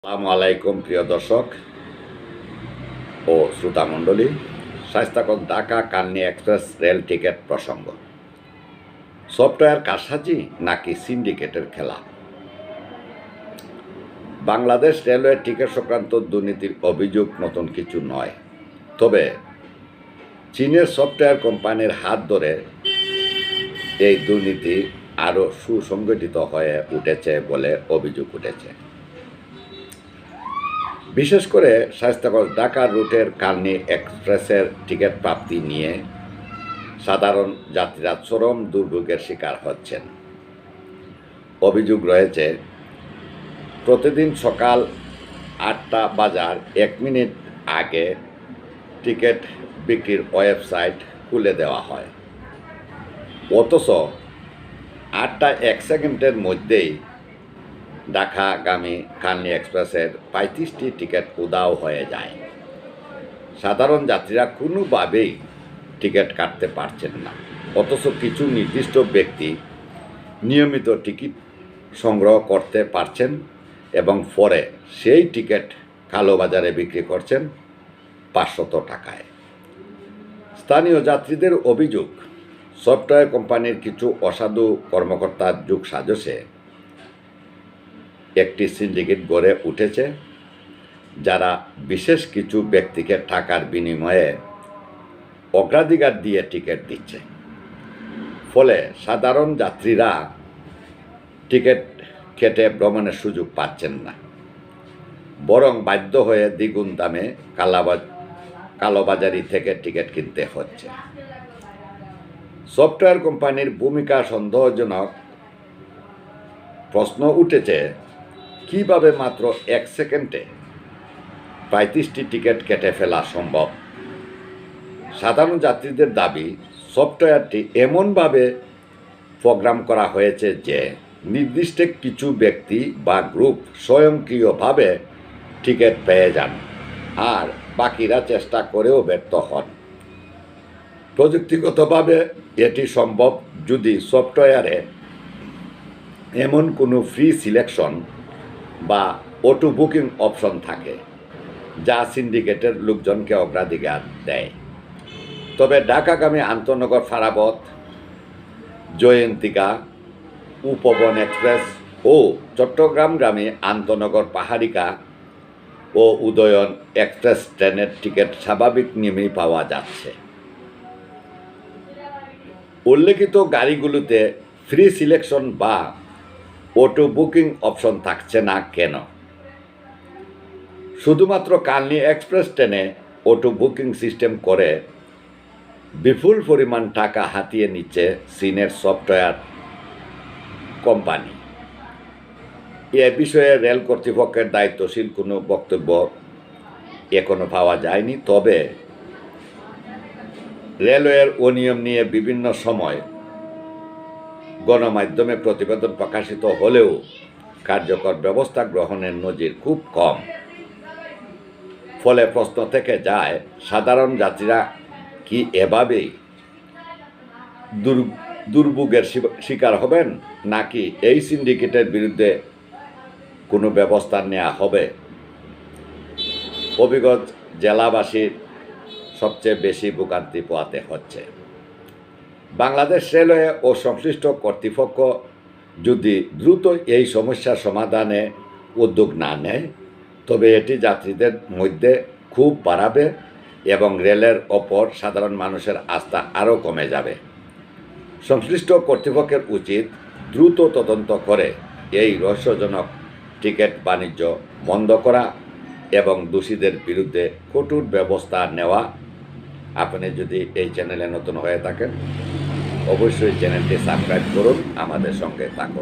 আসসালামু আলাইকুম প্রিয় দর্শক ও শ্রোতা মণ্ডলী। স্বাস্থ্যকর Dhaka Kanni express rail ticket প্রসঙ্গ। সফটওয়্যার কারসাজি নাকি সিন্ডিকেটের খেলা? বাংলাদেশ রেলওয়ে টিকিট সংক্রান্ত দুর্নীতির অভিযোগ নতুন কিছু নয়, তবে চীনের সফটওয়্যার কোম্পানির হাত ধরে এই দুর্নীতি আরও সুসংগঠিত হয়ে উঠেছে বলে অভিযোগ উঠেছে। বিশেষ করে স্বাস্থ্যকর ঢাকা রুটের কান্নি এক্সপ্রেসের টিকিট প্রাপ্তি নিয়ে সাধারণ যাত্রীরা চরম দুর্ভোগের শিকার হচ্ছেন। অভিযোগ রয়েছে, প্রতিদিন সকাল 8টা বাজার 1 মিনিট আগে টিকিট বিক্রির ওয়েবসাইট খুলে দেওয়া হয়, অথচ 8টা 1 সেকেন্ডের মধ্যেই ঢাকাগামী কান্নি এক্সপ্রেসের 35টি টিকিট উধাও হয়ে যায়। সাধারণ যাত্রীরা কোনোভাবেই টিকিট কাটতে পারছেন না, অথচ কিছু নির্দিষ্ট ব্যক্তি নিয়মিত টিকিট সংগ্রহ করতে পারছেন এবং পরে সেই টিকিট কালোবাজারে বিক্রি করছেন 500 টাকায়। স্থানীয় যাত্রীদের অভিযোগ, সফটওয়্যার কোম্পানির কিছু অসাধু কর্মকর্তার যোগসাজশে একটি সিন্ডিকেট গড়ে উঠেছে, যারা বিশেষ কিছু ব্যক্তিকে টাকার বিনিময়ে অগ্রাধিকার দিয়ে টিকিট দিচ্ছে। ফলে সাধারণ যাত্রীরা টিকিট কেটে ভ্রমণের সুযোগ পাচ্ছেন না, বরং বাধ্য হয়ে দ্বিগুণ দামে কালোবাজারি থেকে টিকিট কিনতে হচ্ছে। সফটওয়্যার কোম্পানির ভূমিকা সন্দেহজনক। প্রশ্ন উঠেছে, কিভাবে মাত্র 1 সেকেন্ডে 35টি টিকিট কেটে ফেলা সম্ভব? সাধারণ যাত্রীদের দাবি, সফটওয়্যারটি এমনভাবে প্রোগ্রাম করা হয়েছে যে নির্দিষ্ট কিছু ব্যক্তি বা গ্রুপ স্বয়ংক্রিয়ভাবে টিকিট পেয়ে যান, আর বাকিরা চেষ্টা করেও ব্যর্থ হন। প্রযুক্তিগতভাবে এটি সম্ভব যদি সফটওয়্যারে এমন কোনো ফ্রি সিলেকশন বা অটো বুকিং অপশন থাকে, যা সিন্ডিকেটের লোকজনকে অগ্রাধিকার দেয়। তবে ঢাকাগামী আন্তনগর ফারাবত, জয়ন্তিকা, উপবন এক্সপ্রেস ও চট্টগ্রামগামী আন্তনগর পাহাড়িকা ও উদয়ন এক্সপ্রেস ট্রেনের টিকিট স্বাভাবিক নিয়মেই পাওয়া যাচ্ছে। উল্লেখিত গাড়িগুলোতে ফ্রি সিলেকশন বা অটো বুকিং অপশন থাকছে না কেন? শুধুমাত্র কান্নি এক্সপ্রেস ট্রেনে অটো বুকিং সিস্টেম করে বিপুল পরিমাণ টাকা হাতিয়ে নিচ্ছে চীনের সফটওয়্যার কোম্পানি। এ বিষয়ে রেল কর্তৃপক্ষের দায়িত্বশীল কোনো বক্তব্য এখনো পাওয়া যায়নি। তবে রেলওয়ের অনিয়ম নিয়ে বিভিন্ন সময় গণমাধ্যমে প্রতিবেদন প্রকাশিত হলেও কার্যকর ব্যবস্থা গ্রহণের নজির খুব কম। ফলে প্রশ্ন থেকে যায়, সাধারণ যাত্রীরা কি এভাবেই দুর্ভোগের শিকার হবেন, নাকি এই সিন্ডিকেটের বিরুদ্ধে কোনো ব্যবস্থা নেওয়া হবে? হবিগঞ্জ জেলাবাসীর সবচেয়ে বেশি ভোগান্তি পোহাতে হচ্ছে। বাংলাদেশ রেলওয়ে ও সংশ্লিষ্ট কর্তৃপক্ষ যদি দ্রুত এই সমস্যার সমাধানে উদ্যোগ না নেয়, তবে এটি যাত্রীদের মধ্যে ক্ষোভ বাড়াবে এবং রেলের ওপর সাধারণ মানুষের আস্থা আরও কমে যাবে। সংশ্লিষ্ট কর্তৃপক্ষের উচিত দ্রুত তদন্ত করে এই রহস্যজনক টিকিট বাণিজ্য বন্ধ করা এবং দোষীদের বিরুদ্ধে কঠোর ব্যবস্থা নেওয়া। আপনি যদি এই চ্যানেলে নতুন হয়ে থাকেন, অবশ্যই চ্যানেলটি সাবস্ক্রাইব করুন, আমাদের সঙ্গে থাকুন।